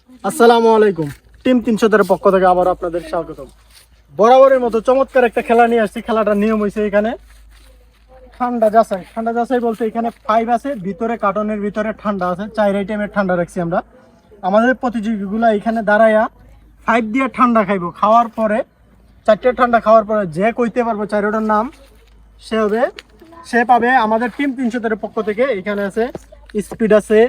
আসসালামু আলাইকুম। টিম 300 এর পক্ষ থেকে আবার আপনাদের স্বাগতম। বরাবরের মতো চমৎকার একটা খেলা নিয়ে আসছি। খেলাটার নিয়ম হয়েছে এখানে ঠান্ডা যাচাই। ঠান্ডা যাচাই বলতে এখানে 5 আছে, ভিতরে কার্টনের ভিতরে ঠান্ডা আছে, 4 আইটেমের ঠান্ডা রাখছি আমরা। আমাদের প্রতিযোগীগুলো এখানে দাঁড়াইয়া 5 দিয়ে ঠান্ডা খাইবো। খাওয়ার পরে 4টে ঠান্ডা খাওয়ার পরে যে কইতে পারবো 4টার নাম সে পাবে আমাদের টিম 300 এর পক্ষ থেকে। এখানে আছে স্পিড আছে,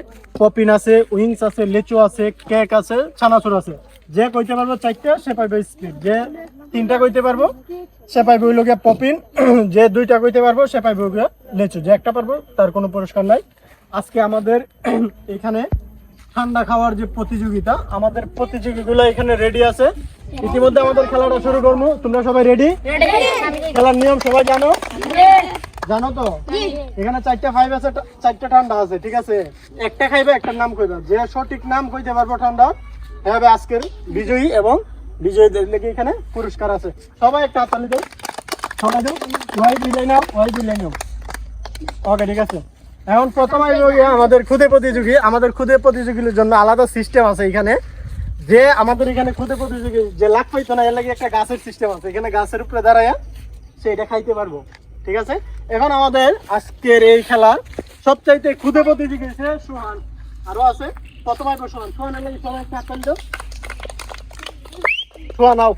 পপিন আছে, উইংস আছে, লেচু আছে, কেক আছে, ছানাচুর আছে। যে কইতে পারবো 4টে সে পাইবে স্পিড, যে 3টা কইতে পারবো সে পাইবে ওই লোকে পপিন, যে 2টা কইতে পারবো সে পাইবে ওই লেচু, যে একটা পারবো তার কোনো পুরস্কার নাই। আজকে আমাদের এখানে ঠান্ডা খাওয়ার যে প্রতিযোগিতা, আমাদের প্রতিযোগীগুলো এখানে রেডি আছে। ইতিমধ্যে আমাদের খেলাটা শুরু করবো। তোমরা সবাই রেডি? খেলার নিয়ম সবাই জানো? জানো তো? এখানে 4টা 5 আছে, 4টা ঠান্ডা আছে, ঠিক আছে? একটা খাইবে, একটার নাম কইবা। যে সঠিক নাম কইতে পারবো ঠান্ডা হবে আজকের বিজয়ী, এবং বিজয়ীদের লেগে এখানে পুরস্কার আছে। সবাই একটা হাততালি দাও, সবাই দাও। ওয়াই বিলাই নাও, ওয়াই বিলাই নাও। ওকে, ঠিক আছে। এখন প্রথমে আমাদের খুদে প্রতিযোগী। আমাদের খুদে প্রতিযোগীর জন্য আলাদা সিস্টেম আছে এখানে। যে আমাদের এখানে খুদে প্রতিযোগী যে লাখ পাইতো না, এর লাগে একটা গাছের সিস্টেম আছে। এখানে গাছের উপরে দাঁড়ায় সে এটা খাইতে পারবো, ঠিক আছে? এখন আমাদের আজকের এই খেলার সবচাইতে খুদে প্রতিযোগী হচ্ছে সোহান। আরো আছে, প্রথমে সোহান। সোহানের লাগে সবাই একটা হাততালি দাও। সোহান আও,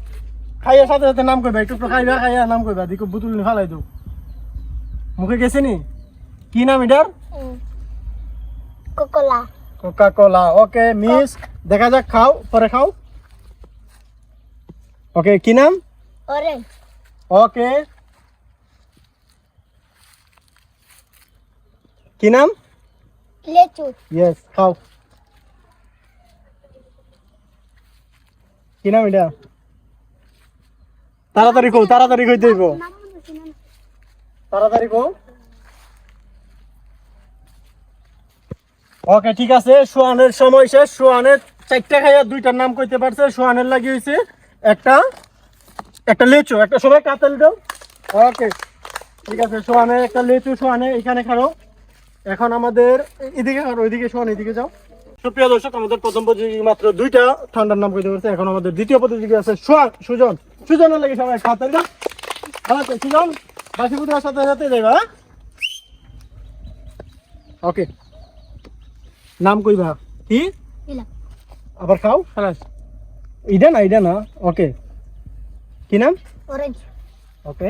খাইয়ার সাথে সাথে নাম কইবা। একটু খাইবা, খাইয়া নাম কইবা। দিকে বুতুল ফালাই দাও। মুখে গেছে নি? কি নাম এটার? Coca cola. Coca Cola. Okay miss, দেখা যাক, খাও, পরে খাও। ওকে, কি নাম? অরেঞ্জ। ওকে, কি নাম? লেচু। ইয়েস, খাও। কি নাম এটা? তাড়াতাড়ি কও, তাড়াতাড়ি কইতে হইব, তাড়াতাড়ি কও। ওকে, ঠিক আছে। সোহানের সময় শেষ। সোহানের 4টা খাইয়া 2টার নাম কইতে পারছে। সোহানের লাগি হইছে একটা একটা লেচু। একটা সবাই কাতাল দাও। ওকে, ঠিক আছে। সোহানের একটা লেচু। সোহানে এখানে খাও। এখন আমাদের এদিকে খাও, ওইদিকে সোহান এদিকে যাও। সুপ্রিয় দর্শক, আমাদের প্রথম প্রতিযোগী মাত্র 2টা ঠান্ডার নাম কইতে পারছে। এখন আমাদের দ্বিতীয় প্রতিযোগী আছে সুজন। সুজনের লাগে সবাই কাতাল দাও। আচ্ছা সুজন, বাসি পুত্রের সাথে সাথে যাইবা। ওকে, নাম কইবা কি? ইলা। আবার খাও, খালাস। এটা না। ওকে, কি নাম? অরেঞ্জ। ওকে,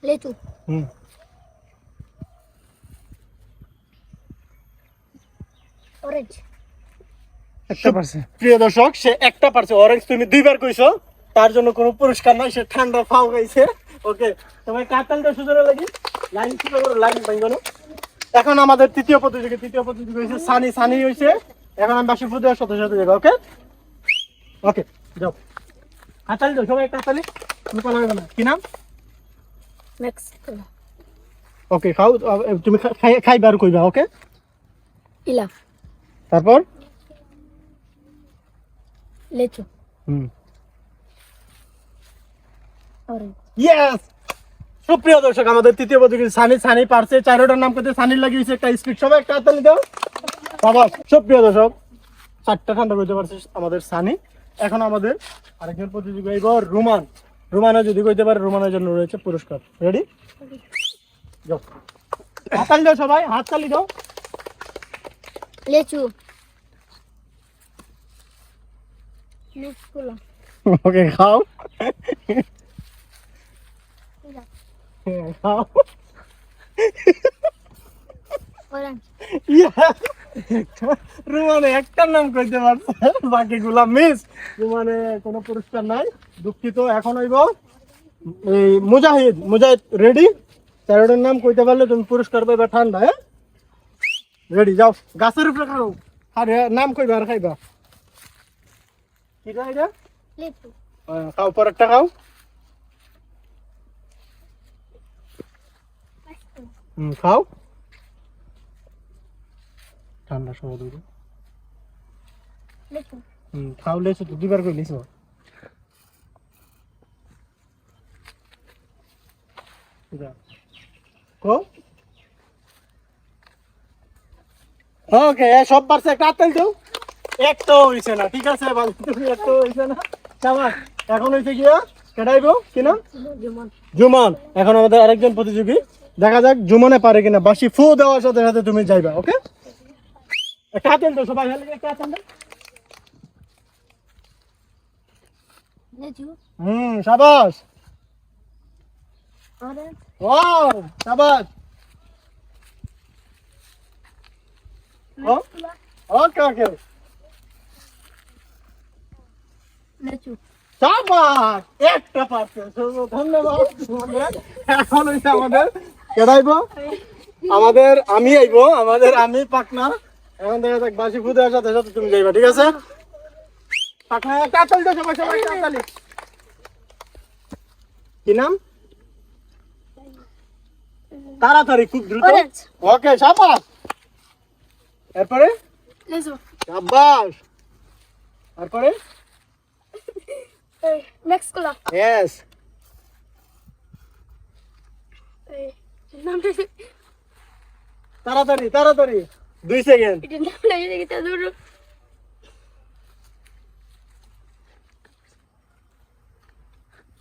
লেচু। হুম, অরেঞ্জ। একটা পারছে। প্রিয় দর্শক, সে একটা পারছে। অরেঞ্জ তুমি 2বার কইছো, তার জন্য কোনো পুরস্কার নাই। সে ঠান্ডা ফাও গাইছে। ওকে, তোমার কাতালটা সুজনে লাগি লাইন ছিল, লাইন ভাঙবো না। এখন আমাদের তৃতীয় প্রতিযোগী হয়েছে সানি। সানি হয়েছে। এখন আমি বাসি ফুদের সাথে সাথে যাবো। ওকে, ওকে, যাও। কাতালি দাও সবাই, কাতালি। তুমি পালা না। কি নাম? মেক্সিকো। ওকে, খাও। তুমি খাইবা আর কইবা। ওকে, ইলা। তারপর লেচু। হুম, অরেঞ্জ। ইয়েস। সুপ্রিয় দর্শক, আমাদের তৃতীয় প্রতিযোগী সানি। সানি পারছে। 4টার নাম করতে সানির লাগিয়েছে একটা স্পিড। সবাই একটা হাততালি দাও। বাবা, সুপ্রিয় দর্শক, 4টা ঠান্ডা করতে পারছে আমাদের সানি। এখন আমাদের আরেকজন প্রতিযোগী এবার রোমান। রোমানে যদি কইতে পারে, রোমানের জন্য রয়েছে পুরস্কার। রেডি? যাও, হাততালি দাও সবাই, হাততালি দাও। লেচু। মেক্সিকো। ওকে, খাও। ইলা। খাও। অরেঞ্জ। রুমানে একটার নাম কইতে পারছে, বাকিগুলা মিস। রুমানে কোনো পুরস্কার নাই, দুঃখিত। এখন হইব এই মুজাহিদ। মুজাহিদ রেডি? 4টার নাম কইতে পারলে তুমি পুরস্কার পাইবা ঠান্ডা। হ্যাঁ, রেডি? যাও, গাছের উপরে খাও। আর নাম কইবা আর খাইবা। কিটা এটা? লেচু। খাও, পরেরটা খাও। খাও। ঠান্ডা সময় দিবি। লেচু। খাও। লেছো তো 2বার কই লিছো। কো ওকে সব পারছে একটা হাততালি দাও একটা হইছে না ঠিক আছে ভালো তুমি একটা হইছে না শাবাশ এখন হইছে গিয়া কেডাইবো কি নাম জুমন জুমন এখন আমাদের আরেকজন প্রতিযোগী দেখা যাক জুমনে পারে কিনা বাসি ফু দেওয়ার সাথে সাথে তুমি যাইবা ওকে একটা হাতেন তো সবাই হেলে একটা হাতেন লেচু শাবাশ অরেঞ্জ ওয়াও শাবাশ ও ওকে ওকে লেচু শাবাশ একটা পারছে ধন্যবাদ তোমাদের। এখন হইছে আমাদের কেডাইবো আমাদের আমি আইবো আমাদের আমি পাকনা এখন দেখা যাক বাসি ফু দেওয়ার সাথে সাথে তুমি যাইবা ঠিক আছে পাকনা তাড়াতাড়ি দাও সবাই সবাই তাড়াতাড়ি কি নাম তাড়াতাড়ি খুব দ্রুত অরেঞ্জ ওকে শাবাশ এরপরে লেচু শাবাশ তারপরে নেক্সট কালার ইয়েস নামটা তাড়াতাড়ি তাড়াতাড়ি 2 সেকেন্ড এটা নাম লাগে দেখতে দূর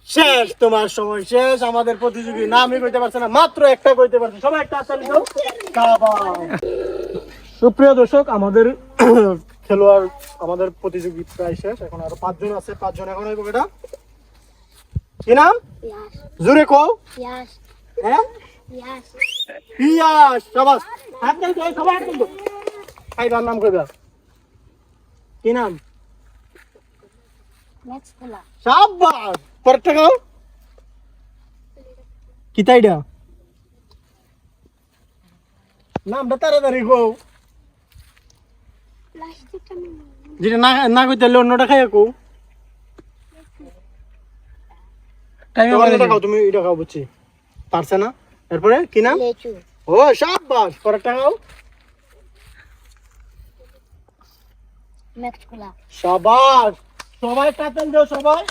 শেষ তোমার সময় শেষ আমাদের প্রতিযোগী নামই কইতে পারছে না মাত্র একটা কইতে পারছে সবাই একটা হাততালি দাও শাবাশ সুপ্রিয় দর্শক আমাদের খেলোয়াড় আমাদের প্রতিযোগী প্রায় শেষ এখন আরো 5 জন আছে 5 জন এখন হইব এটা কি নাম ইয়াস জোরে কও ইয়াস হ্যাঁ ইয়াস পিয়াস শাবাশ হাততালি দাও সবাই হাততালি দাও খাইবার নাম কইবা কি নাম নেক্সট কালার শাবাশ পরেরটা খাও কি তাইডা নামটা তাড়াতাড়ি কও প্লাস্টিকটা যেটা না না কইতে হলে অন্যটা খাই কও অন্যটা খাও তুমি এটা খাও বুঝছি পারছে না এরপরে কি নাম লেচু ও শাবাশ পরেরটা খাও নেক্সট কালার শাবাশ সবাই কাতেন দাও সবাই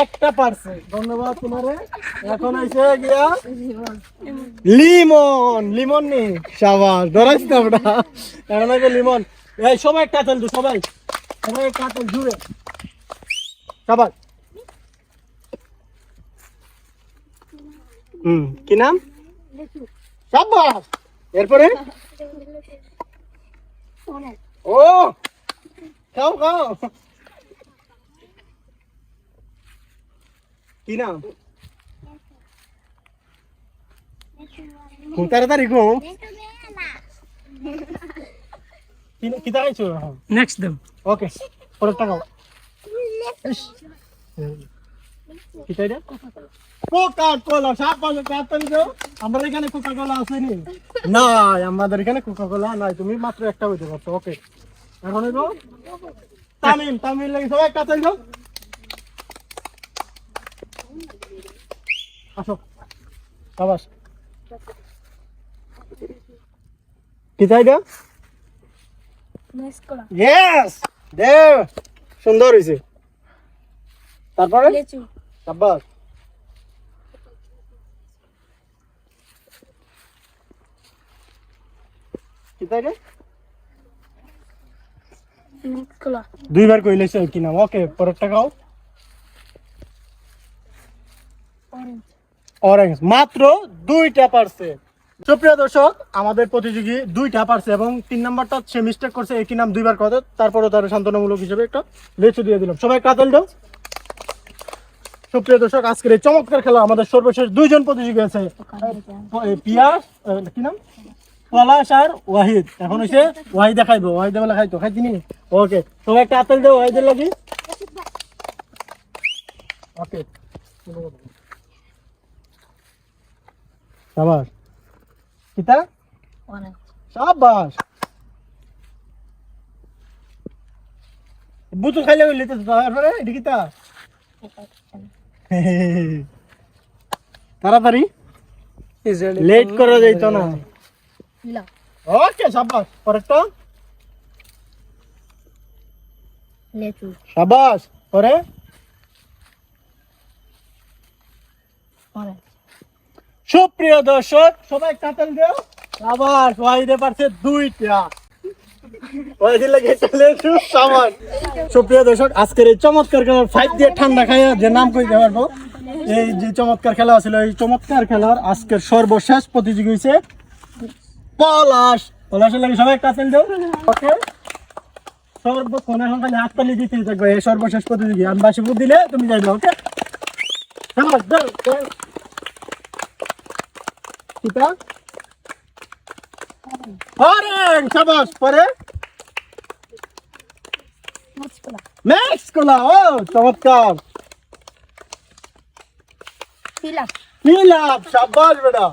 একটা পারছে ধন্যবাদ তোমারে এখন হইছে গিয়া লিমন লিমন নি শাবাশ ধরাইছ না ওটা এখন হইছে লিমন এই সবাই কাতেন দাও সবাই সবাই কাতেন জুড়ে শাবাশ কি নাম লেচু শাবাশ এরপরে অরেঞ্জ ও খাও খাও কি নাম খুব তাড়াতাড়ি গো কি দেখাইছো নেক্সট দেব ওকে পরেরটা খাও কি তাই কোকা কোলা সাপাস কাটন গো আমরা এখানে কোকা কোলা আছে নি না আমাদের এখানে কোকা কোলা নাই তুমি মাত্র একটা হইতে পারছো ওকে এখন গো তামিম তামিম লাগি সবাই কাটন গো আসো সাবাস কি তাই দা নেক্সট কালার ইয়েস দে সুন্দর হইছে তারপরে লেচু সাবাস কি তাই রে নেক্সট কালার দুইবার কইলেছ কি নাম ওকে পরেরটা খাও অরেঞ্জ অরেঞ্জ মাত্র 2টা পারছে সুপ্রিয় দর্শক আমাদের প্রতিযোগী 2টা পারছে এবং 3 নাম্বারটা সে মিস্টেক করছে একই নাম দুইবার কথা তারপরে তার শান্তনামূলক হিসেবে একটা লেচু দিয়ে দিলাম সবাই কাতাল দাও সুপ্রিয় দর্শক আজকের এই চমৎকার খেলা আমাদের সর্বশেষ 2 জন প্রতিযোগী আছে পিয়াস কি নাম পলাশ আর ওয়াহিদ এখন হইছে ওয়াহিদ দেখাইবো ওয়াহিদ বলে খাইতো খাইতিনি ওকে সবাই একটা কাতাল দাও ওয়াহিদের লাগি ওকে শাবাশ কিতা অরেঞ্জ শাবাশ বুতুল খাইলে হইলে তো তারপরে এটা কিতা তাড়াতাড়ি লেট করা যাইতো না নীলা ওকে শাবাশ পরেরটা লেচু শাবাশ পরে অরেঞ্জ সুপ্রিয় দর্শক সবাই কাতাল দেও আবার ওয়াহিদে পারছে 2টা ওই দিন লাগে চলে একটু সামান। সুপ্রিয় দর্শক, আজকের এই চমৎকার খেলার 5 দিয়ে ঠান্ডা খাইয়া যে নাম কইতে পারবো, এই যে চমৎকার খেলা ছিল, এই চমৎকার খেলার আজকের সর্বশেষ প্রতিযোগী হয়েছে পলাশ। পলাশের লাগে সবাই একটা আছেন দেও। ওকে, সর্বক্ষণ এখন খালি হাততালি দিতেই থাকবে। এই সর্বশেষ প্রতিযোগী, আমি বাসি ফুট দিলে তুমি যাইবে। ওকে, সাবাস, দাও, দাও। কিতা অরেঞ্জ, সাবাস। পরে নেক্সট কোলা। ও চমৎকার। ফিলা নীলাভ, সাবাস বেটা।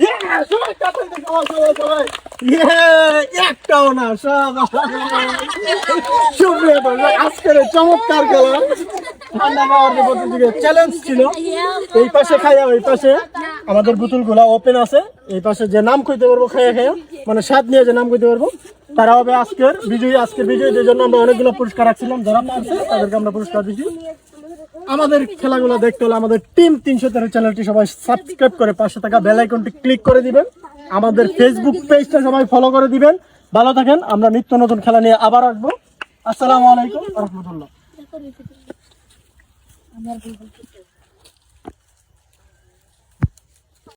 Yeah, সবাই কাতার দিকে, সবাই। Yeah, একটাও না, সাবাস। সুপ্রিয় দর্শক, আজকের এই চমৎকার খেলা ঠান্ডা খাওয়ার যে প্রতিযোগিতা চ্যালেঞ্জ ছিল, এই পাশে খাইয়া ওই পাশে আমাদের বোতলগুলা ওপেন আছে, এই পাশে যে নাম কইতে পারবো খাইয়া খাইয়া, মানে স্বাদ নিয়ে যে নাম কইতে পারবো তারা হবে আজকের বিজয়ী। আজকের বিজয়ীদের জন্য আমরা অনেকগুলো পুরস্কার রাখছিলাম, যারা পারছে তাদেরকে আমরা পুরস্কার দিচ্ছি। আমাদের খেলাগুলো দেখতে হলে আমাদের টিম 313 চ্যানেলটি সবাই সাবস্ক্রাইব করে পাশে থাকা বেল আইকনটি ক্লিক করে দিবেন। আমাদের ফেসবুক পেজটা সবাই ফলো করে দিবেন। ভালো থাকেন, আমরা নিত্য নতুন খেলা নিয়ে আবার আসবো। আসসালামু আলাইকুম ওয়া রাহমাতুল্লাহ। আমার